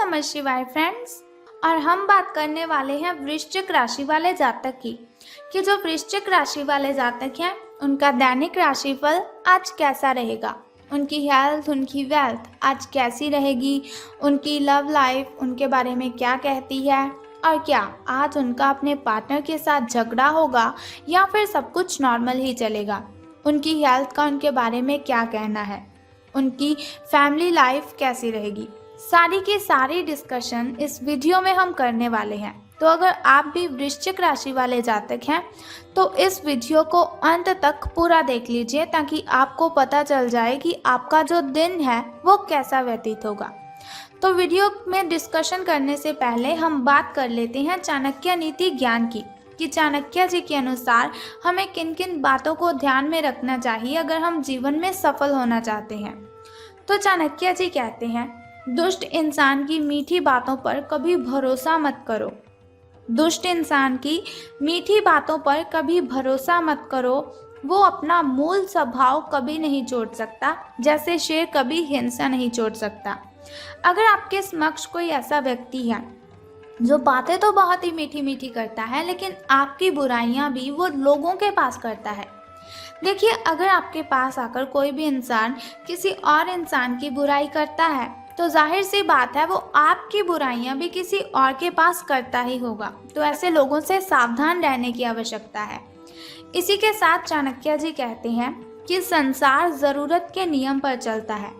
नमः शिवाय फ्रेंड्स। और हम बात करने वाले हैं वृश्चिक राशि वाले जातक की कि जो वृश्चिक राशि वाले जातक हैं उनका दैनिक राशिफल आज कैसा रहेगा, उनकी हेल्थ, उनकी वेल्थ आज कैसी रहेगी, उनकी लव लाइफ उनके बारे में क्या कहती है और क्या आज उनका अपने पार्टनर के साथ झगड़ा होगा या फिर सब कुछ नॉर्मल ही चलेगा, उनकी हेल्थ का उनके बारे में क्या कहना है, उनकी फैमिली लाइफ कैसी रहेगी। सारी की सारी डिस्कशन इस वीडियो में हम करने वाले हैं। तो अगर आप भी वृश्चिक राशि वाले जातक हैं तो इस वीडियो को अंत तक पूरा देख लीजिए ताकि आपको पता चल जाए कि आपका जो दिन है वो कैसा व्यतीत होगा। तो वीडियो में डिस्कशन करने से पहले हम बात कर लेते हैं चाणक्य नीति ज्ञान की कि चाणक्य जी के अनुसार हमें किन किन बातों को ध्यान में रखना चाहिए अगर हम जीवन में सफल होना चाहते हैं। तो चाणक्य जी कहते हैं, दुष्ट इंसान की मीठी बातों पर कभी भरोसा मत करो। दुष्ट इंसान की मीठी बातों पर कभी भरोसा मत करो, वो अपना मूल स्वभाव कभी नहीं छोड़ सकता, जैसे शेर कभी हिंसा नहीं छोड़ सकता। अगर आपके समक्ष कोई ऐसा व्यक्ति है जो बातें तो बहुत ही मीठी मीठी करता है लेकिन आपकी बुराइयां भी वो लोगों के पास करता है। देखिए, अगर आपके पास आकर कोई भी इंसान किसी और इंसान की बुराई करता है तो जाहिर सी बात है वो आपकी बुराइयां भी किसी और के पास करता ही होगा। तो ऐसे लोगों से सावधान रहने की आवश्यकता है। इसी के साथ चाणक्य जी कहते हैं कि संसार जरूरत के नियम पर चलता है।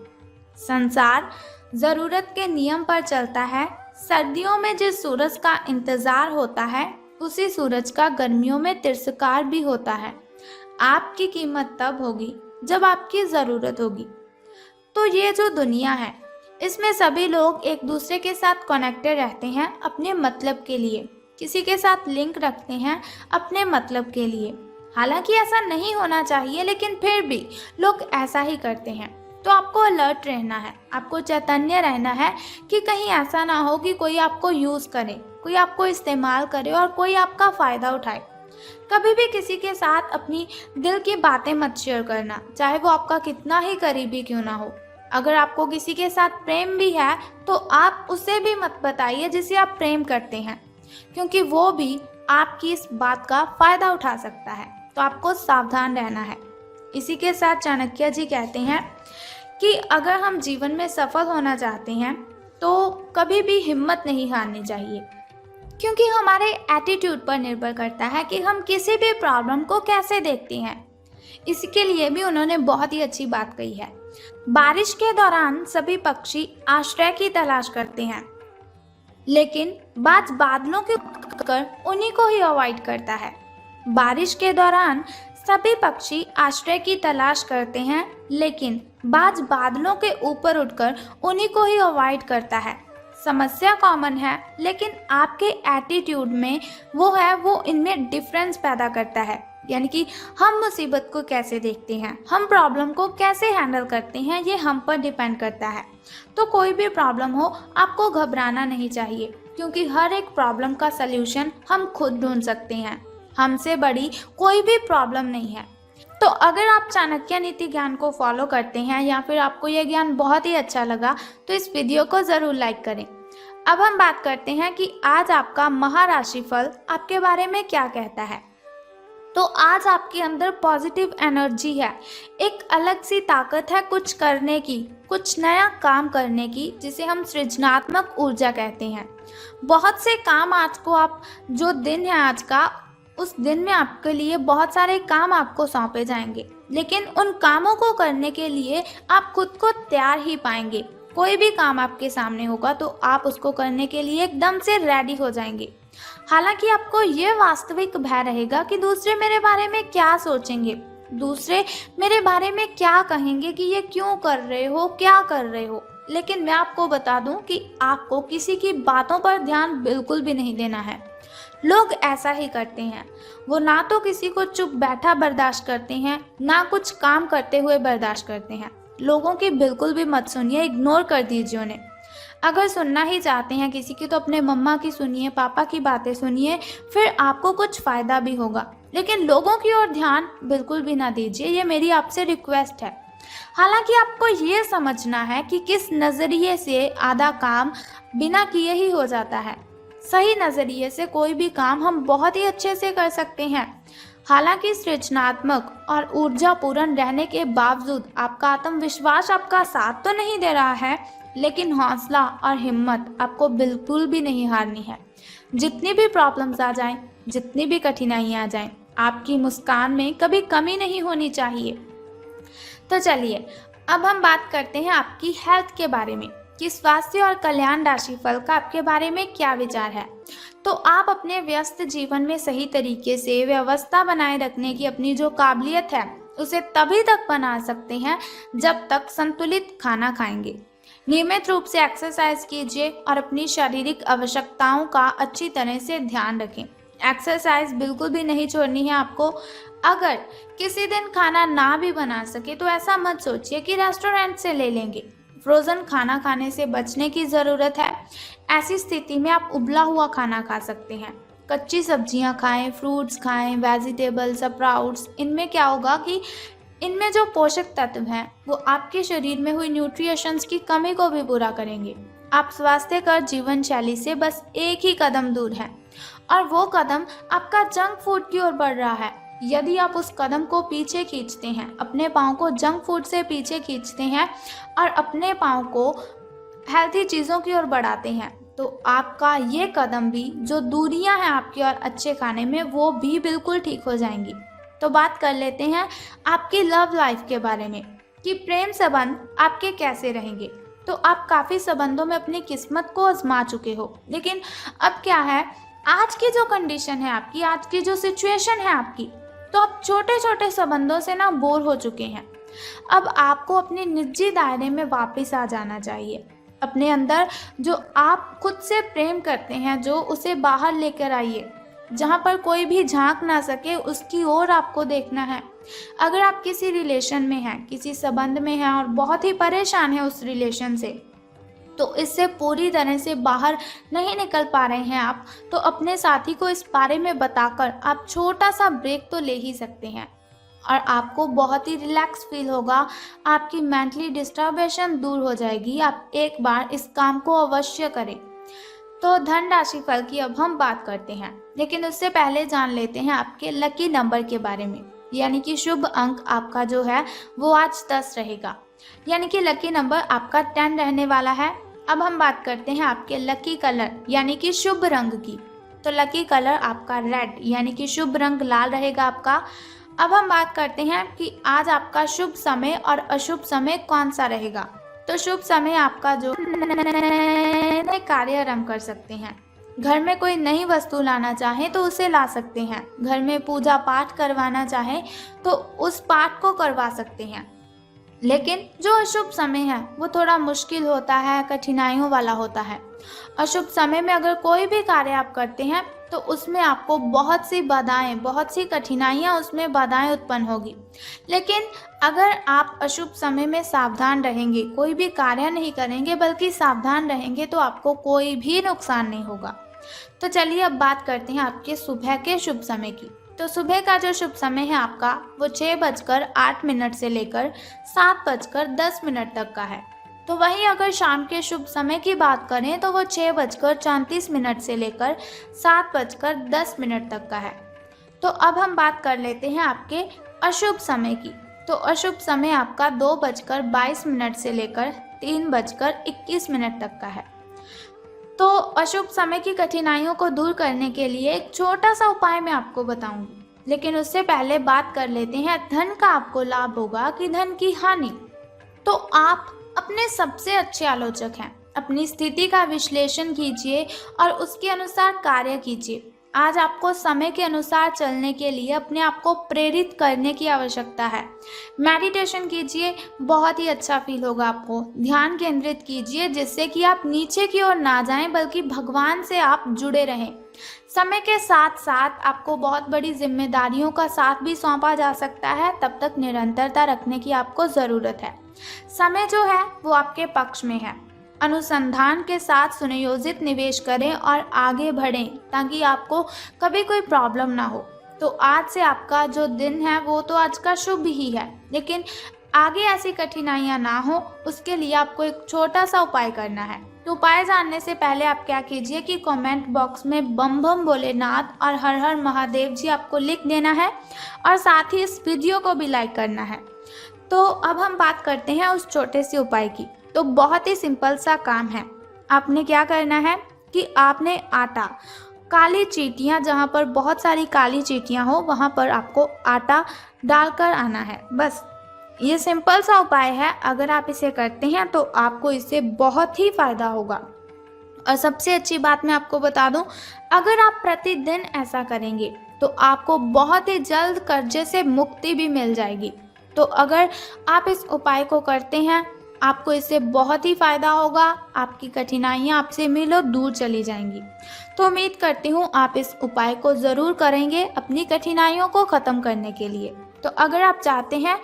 संसार जरूरत के नियम पर चलता है। सर्दियों में जिस सूरज का इंतजार होता है उसी सूरज का गर्मियों में तिरस्कार भी होता है। आपकी कीमत तब होगी जब आपकी जरूरत होगी। तो ये जो दुनिया है इसमें सभी लोग एक दूसरे के साथ कनेक्टेड रहते हैं अपने मतलब के लिए, किसी के साथ लिंक रखते हैं अपने मतलब के लिए। हालांकि ऐसा नहीं होना चाहिए लेकिन फिर भी लोग ऐसा ही करते हैं। तो आपको अलर्ट रहना है, आपको चैतन्य रहना है कि कहीं ऐसा ना हो कि कोई आपको यूज़ करे, कोई आपको इस्तेमाल करे और कोई आपका फ़ायदा उठाए। कभी भी किसी के साथ अपनी दिल की बातें मत शेयर करना, चाहे वो आपका कितना ही करीबी क्यों ना हो। अगर आपको किसी के साथ प्रेम भी है तो आप उसे भी मत बताइए जिसे आप प्रेम करते हैं, क्योंकि वो भी आपकी इस बात का फ़ायदा उठा सकता है। तो आपको सावधान रहना है। इसी के साथ चाणक्य जी कहते हैं कि अगर हम जीवन में सफल होना चाहते हैं तो कभी भी हिम्मत नहीं हारनी चाहिए, क्योंकि हमारे एटीट्यूड पर निर्भर करता है कि हम किसी भी प्रॉब्लम को कैसे देखते हैं। इसके लिए भी उन्होंने बहुत ही अच्छी बात कही है। बारिश के दौरान सभी पक्षी आश्रय की तलाश करते हैं, लेकिन बाज बादलों के कर उन्हीं को ही अवॉइड करता है। बारिश के दौरान सभी पक्षी आश्रय की तलाश करते हैं, लेकिन बाज बादलों के ऊपर उड़कर उन्हीं को ही अवॉइड करता है। समस्या कॉमन है लेकिन आपके एटीट्यूड में वो इनमें डिफरेंस पैदा करता है। यानी कि हम मुसीबत को कैसे देखते हैं, हम प्रॉब्लम को कैसे हैंडल करते हैं, ये हम पर डिपेंड करता है। तो कोई भी प्रॉब्लम हो आपको घबराना नहीं चाहिए, क्योंकि हर एक प्रॉब्लम का सल्यूशन हम खुद ढूंढ सकते हैं। हमसे बड़ी कोई भी प्रॉब्लम नहीं है। तो अगर आप चाणक्य नीति ज्ञान को फॉलो करते हैं या फिर आपको यह ज्ञान बहुत ही अच्छा लगा तो इस वीडियो को ज़रूर लाइक करें। अब हम बात करते हैं कि आज आपका महाराशिफल आपके बारे में क्या कहता है। तो आज आपके अंदर पॉजिटिव एनर्जी है, एक अलग सी ताकत है कुछ करने की, कुछ नया काम करने की, जिसे हम सृजनात्मक ऊर्जा कहते हैं। बहुत से काम आज को आप जो दिन है आज का, उस दिन में आपके लिए बहुत सारे काम आपको सौंपे जाएंगे, लेकिन उन कामों को करने के लिए आप खुद को तैयार ही पाएंगे। कोई भी काम आपके सामने होगा तो आप उसको करने के लिए एकदम से रेडी हो जाएंगे। हालांकि आपको ये वास्तविक भय रहेगा कि दूसरे मेरे बारे में क्या सोचेंगे, दूसरे मेरे बारे में क्या कहेंगे कि ये क्यों कर रहे हो, क्या कर रहे हो। लेकिन मैं आपको बता दूं कि आपको किसी की बातों पर ध्यान बिल्कुल भी नहीं देना है। लोग ऐसा ही करते हैं, वो ना तो किसी को चुप बैठा बर्दाश्त करते हैं, ना कुछ काम करते हुए बर्दाश्त करते हैं। लोगों की बिल्कुल भी मत सुनिए, इग्नोर कर दीजिए उन्हें। अगर सुनना ही चाहते हैं किसी की तो अपने मम्मा की सुनिए, पापा की बातें सुनिए, फिर आपको कुछ फ़ायदा भी होगा। लेकिन लोगों की ओर ध्यान बिल्कुल भी ना दीजिए, ये मेरी आपसे रिक्वेस्ट है। हालांकि आपको ये समझना है कि किस नज़रिए से आधा काम बिना किए ही हो जाता है। सही नज़रिए से कोई भी काम हम बहुत ही अच्छे से कर सकते हैं। हालांकि सृजनात्मक और ऊर्जापूर्ण रहने के बावजूद आपका आत्मविश्वास आपका साथ तो नहीं दे रहा है, लेकिन हौसला और हिम्मत आपको बिल्कुल भी नहीं हारनी है। जितनी भी प्रॉब्लम्स आ जाएं, जितनी भी कठिनाइयां आ जाएं, आपकी मुस्कान में कभी कमी नहीं होनी चाहिए। तो चलिए अब हम बात करते हैं आपकी हेल्थ के बारे में कि स्वास्थ्य और कल्याण राशिफल का आपके बारे में क्या विचार है। तो आप अपने व्यस्त जीवन में सही तरीके से व्यवस्था बनाए रखने की अपनी जो काबिलियत है उसे तभी तक बना सकते हैं जब तक संतुलित खाना खाएंगे। नियमित रूप से एक्सरसाइज कीजिए और अपनी शारीरिक आवश्यकताओं का अच्छी तरह से ध्यान रखें। एक्सरसाइज बिल्कुल भी नहीं छोड़नी है आपको। अगर किसी दिन खाना ना भी बना सके तो ऐसा मत सोचिए कि रेस्टोरेंट से ले लेंगे। फ्रोजन खाना खाने से बचने की ज़रूरत है। ऐसी स्थिति में आप उबला हुआ खाना खा सकते हैं। कच्ची सब्जियां खाएं, फ्रूट्स खाएं, वेजिटेबल्स, स्प्राउट्स। इनमें क्या होगा कि इनमें जो पोषक तत्व हैं वो आपके शरीर में हुई न्यूट्रिशंस की कमी को भी पूरा करेंगे। आप स्वास्थ्यकर जीवन शैली से बस एक ही कदम दूर हैं और वो कदम आपका जंक फूड की ओर बढ़ रहा है। यदि आप उस कदम को पीछे खींचते हैं, अपने पाँव को जंक फूड से पीछे खींचते हैं और अपने पाँव को हेल्थी चीज़ों की ओर बढ़ाते हैं, तो आपका ये कदम भी जो दूरियां हैं आपकी और अच्छे खाने में वो भी बिल्कुल ठीक हो जाएंगी। तो बात कर लेते हैं आपकी लव लाइफ के बारे में कि प्रेम संबंध आपके कैसे रहेंगे। तो आप काफ़ी संबंधों में अपनी किस्मत को आजमा चुके हो, लेकिन अब क्या है, आज की जो कंडीशन है आपकी, आज की जो सिचुएशन है आपकी, तो आप छोटे छोटे संबंधों से ना बोर हो चुके हैं। अब आपको अपने निजी दायरे में वापस आ जाना चाहिए। अपने अंदर जो आप खुद से प्रेम करते हैं, जो उसे बाहर लेकर आइए। जहाँ पर कोई भी झांक ना सके उसकी ओर आपको देखना है। अगर आप किसी रिलेशन में हैं, किसी संबंध में हैं और बहुत ही परेशान हैं उस रिलेशन से, तो इससे पूरी तरह से बाहर नहीं निकल पा रहे हैं आप, तो अपने साथी को इस बारे में बताकर आप छोटा सा ब्रेक तो ले ही सकते हैं और आपको बहुत ही रिलैक्स फील होगा। आपकी मेंटली डिस्टर्बेशन दूर हो जाएगी। आप एक बार इस काम को अवश्य करें। तो धन राशि फल की अब हम बात करते हैं, लेकिन उससे पहले जान लेते हैं आपके लकी नंबर के बारे में। यानी कि शुभ अंक आपका जो है वो आज 10 रहेगा, यानी कि लकी नंबर आपका 10 रहने वाला है। अब हम बात करते हैं आपके लकी कलर यानी कि शुभ रंग की। तो लकी कलर आपका रेड यानी कि शुभ रंग लाल रहेगा आपका। अब हम बात करते हैं कि आज आपका शुभ समय और अशुभ समय कौन सा रहेगा। तो शुभ समय आपका जो नए कार्य आरंभ कर सकते हैं। घर में कोई नई वस्तु लाना चाहे तो उसे ला सकते हैं। घर में पूजा पाठ करवाना चाहे तो उस पाठ को करवा सकते हैं। लेकिन जो अशुभ समय है वो थोड़ा मुश्किल होता है, कठिनाइयों वाला होता है। अशुभ समय में अगर कोई भी कार्य आप करते हैं तो उसमें आपको बहुत सी बाधाएं, बहुत सी कठिनाइयां, उसमें बाधाएं उत्पन्न होगी। लेकिन अगर आप अशुभ समय में सावधान रहेंगे, कोई भी कार्य नहीं करेंगे बल्कि सावधान रहेंगे, तो आपको कोई भी नुकसान नहीं होगा। तो चलिए अब बात करते हैं आपके सुबह के शुभ समय की। तो सुबह का जो शुभ समय है आपका वो 6:08 से लेकर 7:10 तक का है। तो वहीं अगर शाम के शुभ समय की बात करें तो वो 6:34 से लेकर 7:10 तक का है। तो अब हम बात कर लेते हैं आपके अशुभ समय की। तो अशुभ समय आपका 2:22 से लेकर 3:21 तक का है। तो अशुभ समय की कठिनाइयों को दूर करने के लिए एक छोटा सा उपाय मैं आपको बताऊंगी, लेकिन उससे पहले बात कर लेते हैं धन का आपको लाभ होगा कि धन की हानि। तो आप अपने सबसे अच्छे आलोचक हैं। अपनी स्थिति का विश्लेषण कीजिए और उसके अनुसार कार्य कीजिए। आज आपको समय के अनुसार चलने के लिए अपने आप को प्रेरित करने की आवश्यकता है। मेडिटेशन कीजिए, बहुत ही अच्छा फील होगा आपको। ध्यान केंद्रित कीजिए जिससे कि आप नीचे की ओर ना जाएं बल्कि भगवान से आप जुड़े रहें। समय के साथ साथ आपको बहुत बड़ी जिम्मेदारियों का साथ भी सौंपा जा सकता है, तब तक निरंतरता रखने की आपको ज़रूरत है। समय जो है वो आपके पक्ष में है। अनुसंधान के साथ सुनियोजित निवेश करें और आगे बढ़ें ताकि आपको कभी कोई प्रॉब्लम ना हो। तो आज से आपका जो दिन है वो तो आज का शुभ ही है, लेकिन आगे ऐसी कठिनाइयाँ ना हो, उसके लिए आपको एक छोटा सा उपाय करना है। तो उपाय जानने से पहले आप क्या कीजिए कि कमेंट बॉक्स में बम बम भोलेनाथ और हर हर महादेव जी आपको लिख देना है और साथ ही इस वीडियो को भी लाइक करना है। तो अब हम बात करते हैं उस छोटे से उपाय की। तो बहुत ही सिंपल सा काम है। आपने क्या करना है कि आपने आटा, काली चींटियाँ, जहाँ पर बहुत सारी काली चींटियाँ हो वहाँ पर आपको आटा डालकर आना है। बस ये सिंपल सा उपाय है। अगर आप इसे करते हैं तो आपको इससे बहुत ही फ़ायदा होगा। और सबसे अच्छी बात मैं आपको बता दूं, अगर आप प्रतिदिन ऐसा करेंगे तो आपको बहुत ही जल्द कर्जे से मुक्ति भी मिल जाएगी। तो अगर आप इस उपाय को करते हैं, आपको इससे बहुत ही फ़ायदा होगा। आपकी कठिनाइयाँ आपसे मिलो दूर चली जाएंगी। तो उम्मीद करती हूँ आप इस उपाय को ज़रूर करेंगे अपनी कठिनाइयों को ख़त्म करने के लिए। तो अगर आप चाहते हैं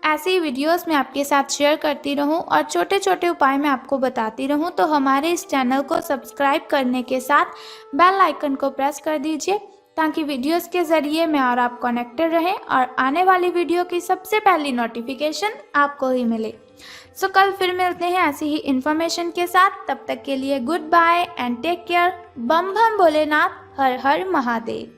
ऐसी वीडियोस मैं आपके साथ शेयर करती रहूं और छोटे छोटे उपाय मैं आपको बताती रहूं, तो हमारे इस चैनल को सब्सक्राइब करने के साथ बेल आइकन को प्रेस कर दीजिए, ताकि वीडियोस के ज़रिए मैं और आप कनेक्टेड रहें और आने वाली वीडियो की सबसे पहली नोटिफिकेशन आपको ही मिले। सो कल फिर मिलते हैं ऐसी ही इन्फॉर्मेशन के साथ। तब तक के लिए goodbye and take care. बम बम भोलेनाथ, हर हर महादेव।